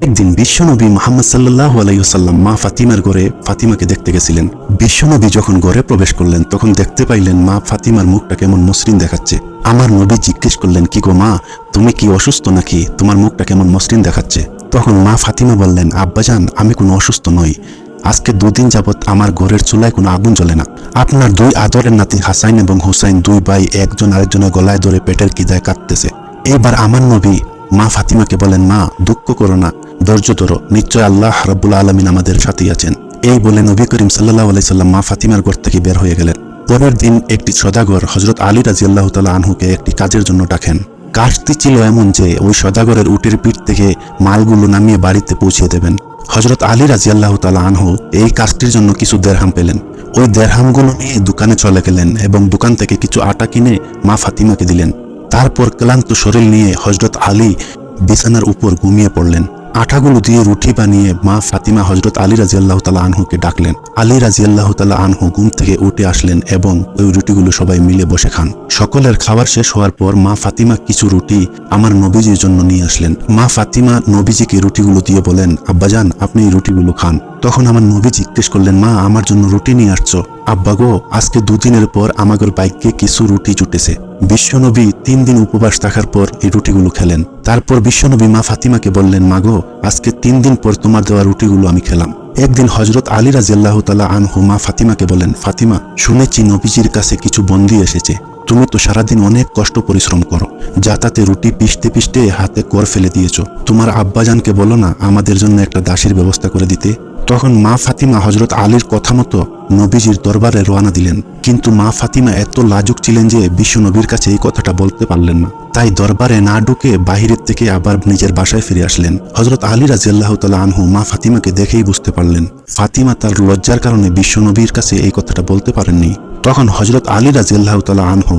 একদিন বিশ্বনবী মুহাম্মদ সাল্লাল্লাহু আলাইহি ওয়াসাল্লাম মা ফাতিমার ঘরে ফাতিমাকে দেখতে গেছিলেন। বিশ্বনবী যখন ঘরে প্রবেশ করলেন তখন দেখতে পাইলেন মা ফাতিমার মুখটা কেমন মসৃণ দেখাচ্ছে। আমার নবী জিজ্ঞেস করলেন, কি গো মা, তুমি কি অসুস্থ নাকি? তোমার মুখটা কেমন মসৃণ দেখাচ্ছে। তখন মা ফাতিমা বললেন, আব্বাজান, আমি কোনো অসুস্থ নই। আজকে দুদিন যাবৎ আমার ঘরের চুলায় কোনো আগুন জ্বলে না। আপনার দুই আদরের নাতি হাসাইন এবং হুসাইন দুই ভাই একজন আরেকজনের গলায় ধরে পেটের খিদায় কাঁদতেছে। এবার আমার নবী মা ফাতিমাকে বলেন, মা, দুঃখ করো না, ধৈর্য ধরো, নিশ্চয় আল্লাহ রাব্বুল আলামিন আমাদের সাথেই আছেন। এই বলে নবী করিম সাল্লাল্লাহু আলাইহি সাল্লাম মা ফাতিমার ঘর থেকে বের হয়ে গেলেন। পরের দিন একটি সদাগর হযরত আলী রাদিয়াল্লাহু তাআলা আনহুকে একটি কাজের জন্য ডাকেন। কাজটি ছিল এমন যে ওই সদাগরের উটের পিঠ থেকে মালগুলো নামিয়ে বাড়িতে পৌঁছে দেবেন। হযরত আলী রাদিয়াল্লাহু তাআলা আনহু এই কাজটির জন্য কিছু দেরহাম পেলেন। ওই দেরহামগুলো নিয়ে দোকানে চলে গেলেন এবং দোকান থেকে কিছু আটা কিনে মা ফাতিমাকে দিলেন। তারপর ক্লান্ত শরীর নিয়ে হযরত আলী বিছানার উপর ঘুমিয়ে পড়লেন। আটাগুলো দিয়ে রুটি বানিয়ে মা ফাতিমা হযরত আলী রাদিয়াল্লাহু তাআলা আনহুকে ডাকলেন। আলী রাদিয়াল্লাহু তাআলা আনহু ঘুম থেকে উঠে আসলেন এবং ওই রুটিগুলো সবাই মিলে বসে খান। সকলের খাবার শেষ হওয়ার পর মা ফাতিমা কিছু রুটি আমার নবীজির জন্য নিয়ে আসলেন। মা ফাতিমা নবীজিকে রুটিগুলো দিয়ে বলেন, আব্বাজান, আপনি এই রুটিগুলো খান। তখন আমার নবী জিজ্ঞেস করলেন, মা, আমার জন্য রুটি নিয়ে আসছো? আব্বা গো, আজকে দুদিনের পর আমাদের বাইককে কিছু রুটি জুটেছে। বিশ্বনবী 3 দিন উপবাস থাকার পর এই রুটিগুলো খেলেন। তারপর বিশ্বনবী মা ফাতিমাকে বললেন, মা গো, আজকে 3 দিন পর তোমার দেওয়া রুটিগুলো আমি খেলাম। একদিন হযরত আলী রাদিয়াল্লাহু তাআলা আনহু মা ফাতিমাকে বলেন, ফাতিমা, শুনেছি নবীজির কাছে কিছু বন্দী এসেছে। তুমি তো সারাদিন অনেক কষ্ট পরিশ্রম করো, যাতাতে রুটি পিষতে পিষতে হাতে কর ফেলে দিয়েছ। তোমার আব্বাজানকে বলো না আমাদের জন্য একটা দাসীর ব্যবস্থা করে দিতে। তখন মা ফাতিমা হযরত আলীর কথা মতো নবীজির দরবারে রওনা দিলেন। কিন্তু মা ফাতিমা এত লাজুক ছিলেন যে বিশ্ব নবীর কাছে এই কথাটা বলতে পারলেন না। তাই দরবারে না ঢুকে বাহিরের থেকে আবার নিজের বাসায় ফিরে আসলেন। হযরত আলী রাদিয়াল্লাহু তাআলা আনহু মা ফাতিমাকে দেখেই বুঝতে পারলেন ফাতিমা তার লজ্জার কারণে বিশ্ব নবীর কাছে এই কথাটা বলতে পারেননি। তখন হযরত আলী রাদিয়াল্লাহু তাআলা আনহু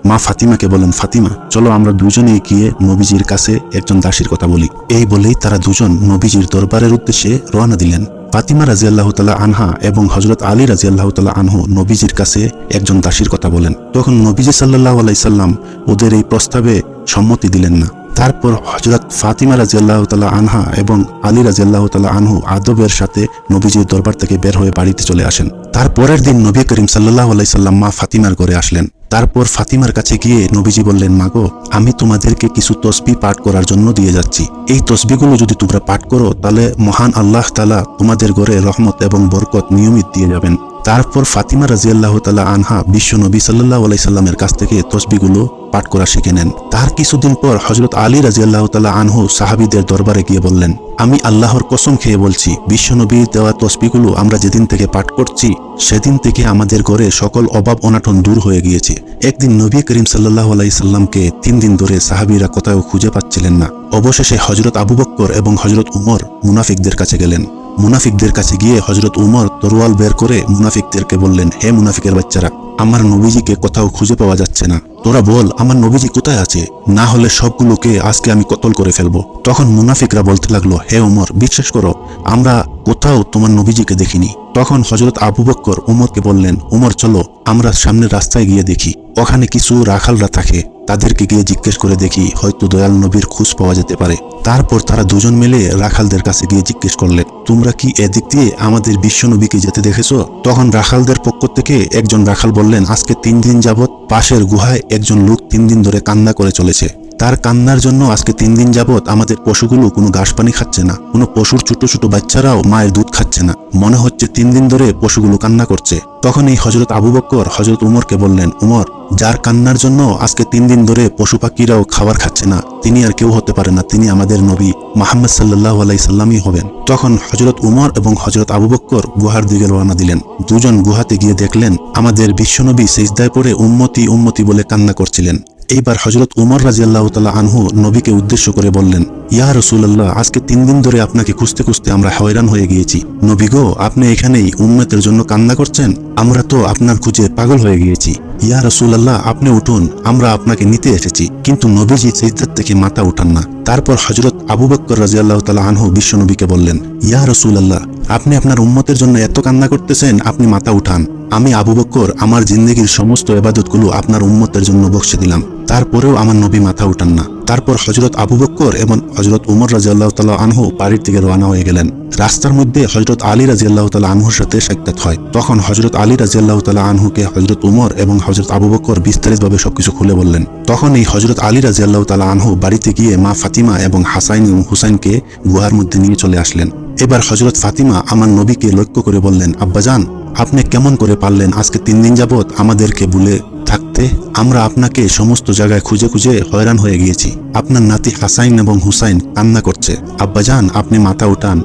মা ফাতিমাকে বলেন, ফাতিমা, চলো আমরা দুজনেই গিয়ে নবীজির কাছে একজন দাসীর কথা বলি। এই বলেই তারা দুজন নবীজির দরবারের উদ্দেশ্যে রওনা দিলেন। ফাতিমা রাদিয়াল্লাহু তাআলা আনহা এবং হযরত আলী রাদিয়াল্লাহু তাআলা আনহু নবীজির কাছে একজন দাসীর কথা বলেন। তখন নবীজি সাল্লাল্লাহু আলাইহি সাল্লাম ওদের এই প্রস্তাবে সম্মতি দিলেন না। তারপর হযরত ফাতিমা রাদিয়াল্লাহু তাআলা আনহা এবং আলী রাদিয়াল্লাহু তাআলা আনহু আদবের সাথে নবীজির দরবার থেকে বের হয়ে বাড়িতে চলে আসেন। তারপরের দিন নবী করিম সাল্লাল্লাহু আলাইহি সাল্লাম মা ফাতিমার ঘরে আসলেন। তারপর ফাতিমার কাছে গিয়ে নবীজি বললেন, মাগো, আমি তোমাদেরকে কিছু তসবিহ পাঠ করার জন্য দিয়ে যাচ্ছি। এই তসবিহগুলো যদি তোমরা পাঠ করো তাহলে মহান আল্লাহ তাআলা তোমাদের ঘরে রহমত এবং বরকত নিয়মিত দিয়ে যাবেন। তারপর ফাতিমা রাদিয়াল্লাহু তাআলা আনহা বিশ্ব নবী সাল্লাল্লাহু আলাইহি সাল্লামের কাছ থেকে তসবিহগুলো পাঠ করা শিখে নেন। তার কিছুদিন পর হযরত আলী রাদিয়াল্লাহু তাআলা আনহু সাহাবীদের দরবারে গিয়ে বললেন, আমি আল্লাহর কসম খেয়ে বলছি, বিশ্বনবীর দেওয়া তসবিহগুলো আমরা যেদিন থেকে পাঠ করছি সেদিন থেকে আমাদের ঘরে সকল অভাব অনাটন দূর হয়ে গিয়েছে। একদিন নবী করিম সাল্লাল্লাহু আলাইহি সাল্লামকে 3 দিন ধরে সাহাবীরা কোথাও খুঁজে পাচ্ছিলেন না। অবশেষে হযরত আবু বকর এবং হযরত উমর মুনাফিকদের কাছে গেলেন। মুনাফিকদের কাছে গিয়ে হযরত উমর তরোয়াল বের করে মুনাফিকদেরকে বললেন, হে মুনাফিকের বাচ্চারা, আমার নবীজিকে কোথাও খুঁজে পাওয়া যাচ্ছে না। তোরা বল আমার নবীজি কোথায় আছে, না হলে সবগুলোকে আজকে আমি কতল করে ফেলবো। তখন মুনাফিকরা বলতে লাগলো, হে উমর, বিশ্বাস করো, আমরা কোথাও তোমার নবীজিকে দেখিনি। তখন হযরত আবু বকর উমরকে বললেন, উমর, চলো আমরা সামনের রাস্তায় গিয়ে দেখি, ওখানে কিছু রাখালরা থাকে, তাদেরকে গিয়ে জিজ্ঞেস করে দেখি, হয়তো দয়াল নবীর খোঁজ পাওয়া যেতে পারে। তারপর তারা দুজন মিলে রাখালদের কাছে গিয়ে জিজ্ঞেস করলেন, তোমরা কি এদিক দিয়ে আমাদের বিশ্ব নবীকে যেতে দেখেছো? তখন রাখালদের পক্ষ থেকে একজন রাখাল বললেন, আজকে 3 দিন যাবৎ পাশের গুহায় একজন লোক 3 দিন ধরে কান্না করে চলেছে। তার কান্নার জন্য আজকে 3 দিন যাবৎ আমাদের পশুগুলো কোনো ঘাস পানি খাচ্ছে না, কোনো পশুর ছোট ছোট বাচ্চারাও মায়ের দুধ খাচ্ছে না। মনে হচ্ছে 3 দিন ধরে পশুগুলো কান্না করছে। তখন এই হযরত আবু বকর হযরত উমরকে বললেন, উমর, যার কান্নার জন্য আজকে 3 দিন ধরে পশু পাখিরাও খাবার খাচ্ছে না, তিনি আর কেউ হতে পারে না, তিনি আমাদের নবী মুহাম্মদ সাল্লাল্লাহু আলাইহি সাল্লামই হবেন। তখন হযরত উমর এবং হযরত আবু বকর গুহার দিকে রওনা দিলেন। দুজন গুহাতে গিয়ে দেখলেন আমাদের বিশ্বনবী সিজদায় পড়ে উম্মতি উম্মতি বলে কান্না করছিলেন। এইবার হযরত উমর রাদিয়াল্লাহু তাআলা আনহু নবীকে উদ্দেশ্য করে বললেন, ইয়া রাসূলুল্লাহ, আজকে 3 দিন ধরে আপনাকে খুঁজতে খুঁজতে আমরা হয়রান হয়ে গিয়েছি। নবী গো, আপনি এখানেই উম্মতের জন্য কান্না করছেন? আমরা তো আপনার খুঁজে পাগল হয়ে গিয়েছি। ইয়া রাসূলুল্লাহ, আপনি উঠুন, আমরা আপনাকে নিতে এসেছি। কিন্তু নবীজি সিজদা থেকে মাথা উঠান না। তারপর হযরত আবু বকর রাদিয়াল্লাহু তাআলা আনহু বিশ্বনবীকে বললেন, ইয়া রাসূলুল্লাহ, আপনি আপনার উম্মতের জন্য এত কান্না করতেছেন, আপনি মাথা উঠান। আমি আবু বকর আমার জিন্দেগির সমস্ত ইবাদতগুলো আপনার উম্মতের জন্য বকশে দিলাম, তারপরেও আমার নবী মাথা উঠান না। তারপর হযরত আবু বকর এবং হযরত উমর রাদিয়াল্লাহু তাআলা আনহু বাড়ির দিকে রওনা হয়ে গেলেন। রাস্তার মধ্যে হযরত আলী রাদিয়াল্লাহু তাআলা আনহুর সাথে সাক্ষাৎ হয়। তখন হযরত আলী রাদিয়াল্লাহু তাআলা আনহুকে হযরত উমর এবং হযরত আবু বকর বিস্তারিতভাবে সবকিছু খুলে বললেন। তখন এই হযরত আলী রাদিয়াল্লাহু তাআলা আনহু বাড়িতে গিয়ে মা ফাতিমা এবং হাসাইন এবং হুসাইনকে গুহার মধ্যে নিয়ে চলে আসলেন। এবার হযরত ফাতিমা আমার নবীকে লক্ষ্য করে বললেন, আব্বাজান, আপনি কেমন করে পারলেন আজকে 3 দিন যাবৎ আমাদেরকে ভুলে থাকতে? আমরা আপনাকে সমস্ত জায়গায় খুঁজে খুঁজে হয়রান হয়ে গিয়েছি। আপনার নাতি হাসাইন এবং হুসাইন কান্না করছে। আব্বাজান, আপনি মাথা উঠান,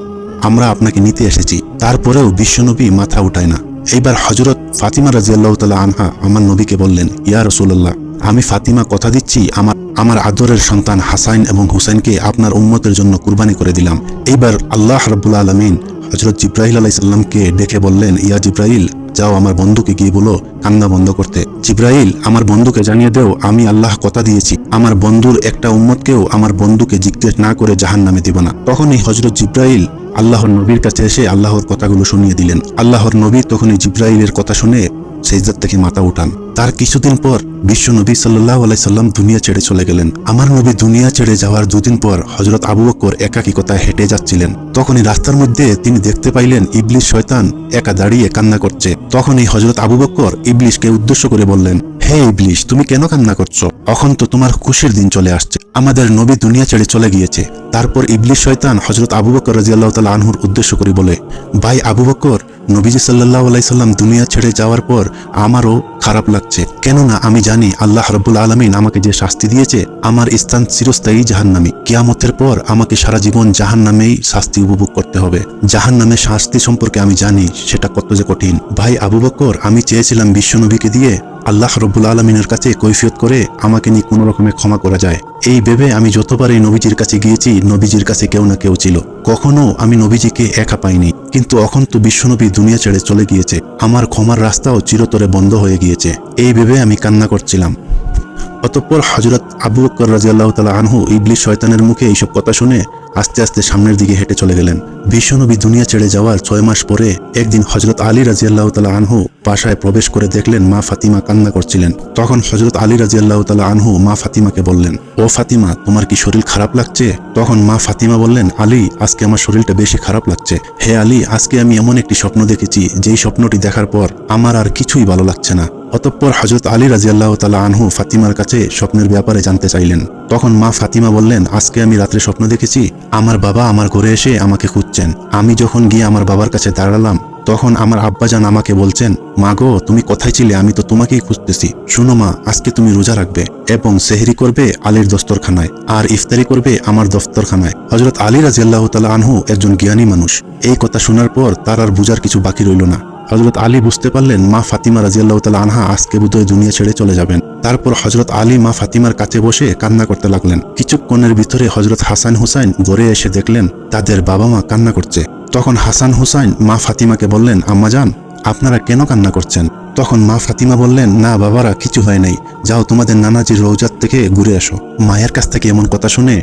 আমরা আপনাকে নিতে এসেছি। তারপরেও বিশ্বনবী মাথা উঠায় না। এইবার হযরত ফাতিমা রাদিয়াল্লাহু তাআলা আনহা আমার নবীকে বললেন, ইয়া রাসূলুল্লাহ, আমি ফাতিমা কথা দিচ্ছি আমার আদরের সন্তান হাসাইন এবং হুসাইনকে আপনার উম্মতের জন্য কুরবানি করে দিলাম। এইবার আল্লাহ রাব্বুল আলামিন হযরত জিবরাইল আলাইহিস সালামকে ডেকে বললেন, ইয়া জিবরাইল, যাও আমার বন্ধুকে গিয়ে বলো কান্না বন্ধ করতে। জিবরাইল, আমার বন্ধুকে জানিয়ে দেও আমি আল্লাহ কথা দিয়েছি আমার বন্ধুর একটা উম্মতকেও আমার বন্ধুকে জিজ্ঞেস না করে জাহান্নামে দিব না। তখনই হযরত জিবরাইল আল্লাহর নবীর কাছে এসে আল্লাহর কথাগুলো শুনিয়ে দিলেন। আল্লাহর নবী তখনই জিবরাইলের কথা শুনে সিজদা থেকে মাথা উঠান। তার কিছুদিন পর বিশ্ব নবী সাল্লাল্লাহু আলাইহি সাল্লাম দুনিয়া ছেড়ে চলে গেলেন। আমার নবী দুনিয়া ছেড়ে যাওয়ার 2 দিন পর হযরত আবু বকর একাকিকতায় হেঁটে যাচ্ছিলেন। তখনই রাস্তার মধ্যে তিনি দেখতে পাইলেন ইবলিস শয়তান একা দাঁড়িয়ে কান্না করছে। তখনই হযরত আবু বকর ইবলিসকে উদ্দেশ্য করে বললেন, হে ইবলিস, তুমি কেন কান্না করছো? এখন তো তোমার খুশির দিন চলে আসছে, আমাদের নবী দুনিয়া ছেড়ে চলে গিয়েছে। তারপর ইবলিস শয়তান হযরত আবু বকর রাদিয়াল্লাহু তাআলা আনহুর উদ্দেশ্য করে বলে, ভাই আবু বকর, নবীজি সাল্লাল্লাহু আলাইহি সাল্লাম দুনিয়া ছেড়ে যাওয়ার পর আমারও খারাপ লাগছে, কেননা আমি জানি আল্লাহ রাব্বুল আলামিন আমাকে যে শাস্তি দিয়েছে আমার স্থান চিরস্থায়ী জাহান্নামী। কিয়ামতের পর আমাকে সারা জীবন জাহান্নামেই শাস্তি উপভোগ করতে হবে। জাহান্নামের শাস্তি সম্পর্কে আমি জানি সেটা কত যে কঠিন। ভাই আবু বকর, আমি চেয়েছিলাম বিশ্বনবীকে দিয়ে আল্লাহ রাব্বুল আলামিনের কাছে কৈফিয়ত করে আমাকে নিয়ে কোনো রকমে ক্ষমা করা যায়। এই ভেবে আমি যতবার এই নবীজির কাছে গিয়েছি নবীজির কাছে কেউ না কেউ ছিল, কখনো আমি নবীজিকে একা পাইনি। কিন্তু এখন তো বিশ্বনবী দুনিয়া ছেড়ে চলে গিয়েছে, আমার ক্ষমার রাস্তাও চিরতরে বন্ধ হয়ে গিয়েছে। এই ভেবে আমি কান্না করছিলাম। অতঃপর হযরত আবু বকর রাদিয়াল্লাহু তাআলা আনহু ইবলিস শয়তানের মুখে এইসব কথা শুনে আস্তে আস্তে সামনের দিকে হেঁটে চলে গেলেন। বিশ্বনবী দুনিয়া ছেড়ে যাওয়ার 6 মাস পরে একদিন হযরত আলী রাদিয়াল্লাহু তাআলা আনহু বাসায় প্রবেশ করে দেখলেন মা ফাতিমা কান্না করছিলেন। তখন হযরত আলী রাদিয়াল্লাহু তাআলা আনহু মা ফাতিমাকে বললেন, ও ফাতিমা, তোমার কি শরীর খারাপ লাগছে? তখন মা ফাতিমা বললেন, আলী, আজকে আমার শরীরটা বেশি খারাপ লাগছে। হে আলী, আজকে আমি এমন একটি স্বপ্ন দেখেছি যেই স্বপ্নটি দেখার পর আমার আর কিছুই ভালো লাগছে না। অতঃপর হযরত আলী রাদিয়াল্লাহু তাআলা আনহু ফাতিমার কাছে স্বপ্নের ব্যাপারে জানতে চাইলেন। তখন মা ফাতিমা বললেন, আজকে আমি রাত্রে স্বপ্ন দেখেছি আমার বাবা আমার ঘরে এসে আমাকে খুঁজছেন। আমি যখন গিয়ে আমার বাবার কাছে দাঁড়ালাম তখন আমার আব্বাজান আমাকে বলছেন, মা গো, তুমি কোথায় ছিলে? আমি তো তোমাকেই খুঁজতেছি। শুনো মা, আজকে তুমি রোজা রাখবে এবং সেহরি করবে আলীর দস্তরখানায় আর ইফতারি করবে আমার দস্তরখানায়। হযরত আলী রাদিয়াল্লাহু তাআলা আনহু একজন জ্ঞানী মানুষ। এই কথা শোনার পর তার আর বুঝার কিছু বাকি রইল না। হযরত আলী বুঝতে পারলেন মা ফাতিমা রাদিয়াল্লাহু তাআলা আনহা আজকে বোধহয় দুনিয়া ছেড়ে চলে যাবেন। তারপর হযরত আলী মা ফাতিমার কাছে বসে কান্না করতে লাগলেন। কিছুক্ষণের ভিতরে হযরত হাসান হুসাইন ঘরে এসে দেখলেন তাদের বাবা মা কান্না করছে। তখন হাসান হুসাইন মা ফাতিমাকে বললেন, আম্মাজান, আপনারা কেন কান্না করছেন? তখন মা ফাতিমা বললেন, না বাবারা, কিছু হয় নাই, যাও তোমাদের নানাজির রওজার থেকে ঘুরে আসো। মায়ের কাছ থেকে এমন কথা শুনে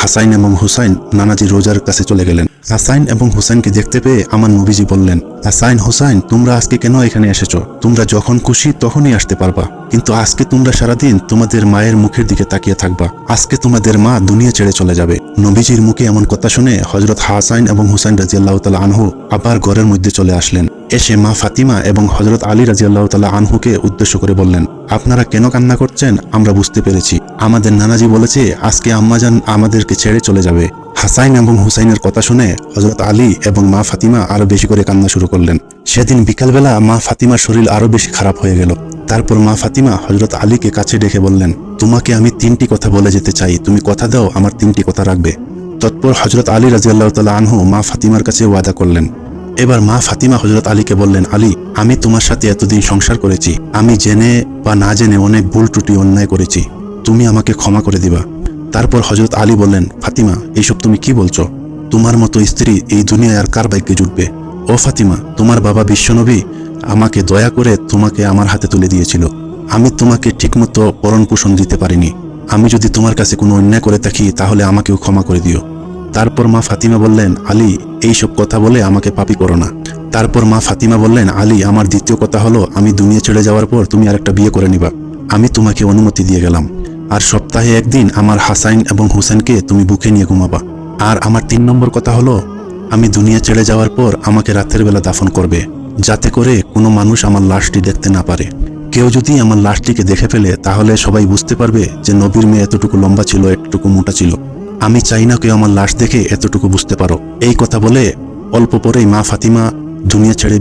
হাসাইন এবং হুসাইন নানাজির রোজার কাছে চলে গেলেন। হাসাইন এবং হুসাইনকে দেখতে পেয়ে আমার নবীজি বললেন, হাসাইন, হুসাইন, তোমরা আজকে কেন এখানে এসেছো? তোমরা যখন খুশি তখনই আসতে পারবা, কিন্তু আজকে তোমরা সারাদিন তোমাদের মায়ের মুখের দিকে তাকিয়ে থাকবা। আজকে তোমাদের মা দুনিয়া ছেড়ে চলে যাবে। নবীজির মুখে এমন কথা শুনে হযরত হাসাইন এবং হুসাইন রাদিয়াল্লাহু তাআলা আনহু আবার ঘরের মধ্যে চলে আসলেন। এসে মা ফাতিমা এবং হযরত আলী রাদিয়াল্লাহু তাআলা আনহুকে উদ্দেশ্য করে বললেন, আপনারা কেন কান্না করছেন আমরা বুঝতে পেরেছি। আমাদের নানাজি বলেছে আজকে আম্মাজান আমাদেরকে ছেড়ে চলে যাবে। হাসাইন এবং হুসাইনের কথা শুনে হযরত আলী এবং মা ফাতিমা আরো বেশি করে কান্না শুরু করলেন। সেদিন বিকালবেলা মা ফাতিমার শরীর আরো বেশি খারাপ হয়ে গেল। তারপর মা ফাতিমা হযরত আলীকে কাছে ডেকে বললেন, তোমাকে আমি 3টি কথা বলে যেতে চাই, তুমি কথা দাও আমার 3টি কথা রাখবে। তৎপর হযরত আলী রাদিয়াল্লাহু তাআলা আনহু মা ফাতিমার কাছে ওয়াদা করলেন। এবার মা ফাতিমা হযরত আলীকে বললেন, আলী, আমি তোমার সাথে এতদিন সংসার করেছি, আমি জেনে বা না জেনে অনেক ভুল ত্রুটি অন্যায় করেছি, তুমি আমাকে ক্ষমা করে দিবা। তারপর হযরত আলী বললেন, ফাতিমা, এইসব তুমি কি বলছো? তোমার মতো স্ত্রী এই দুনিয়ায় আর কার ভাগ্যে জুটবে? ও ফাতিমা, তোমার বাবা বিশ্বনবী আমাকে দয়া করে তোমাকে আমার হাতে তুলে দিয়েছিল। আমি তোমাকে ঠিকমতো ভরণ পোষণ দিতে পারিনি। আমি যদি তোমার কাছে কোনো অন্যায় করে থাকি তাহলে আমাকেও ক্ষমা করে দিও। তারপর মা ফাতিমা বললেন, আলী, এইসব কথা বলে আমাকে পাপী করো না। তারপর মা ফাতিমা বললেন, আলী, আমার দ্বিতীয় কথা হলো, আমি দুনিয়া ছেড়ে যাওয়ার পর তুমি আরেকটা বিয়ে করে নিবা। আমি তোমাকে অনুমতি দিয়ে গেলাম। আর সপ্তাহে একদিন আমার হাসাইন এবং হুসেনকে তুমি বুকে নিয়ে ঘুমাবা। আর আমার 3 নম্বর কথা হলো, আমি দুনিয়া ছেড়ে যাওয়ার পর আমাকে রাতের বেলা দাফন করবে, যাতে করে কোনো মানুষ আমার লাশটি দেখতে না পারে। কেউ যদি আমার লাশটিকে দেখে ফেলে তাহলে সবাই বুঝতে পারবে যে নবীর মেয়ে এতটুকু লম্বা ছিল, এতটুকু মোটা ছিল। আমি চাই না কেউ আমার লাশ দেখে এতটুকু বুঝতে পারো। এই কথা বলে অল্প পরেই মা ফাতিমা দুনিয়া ছেড়ে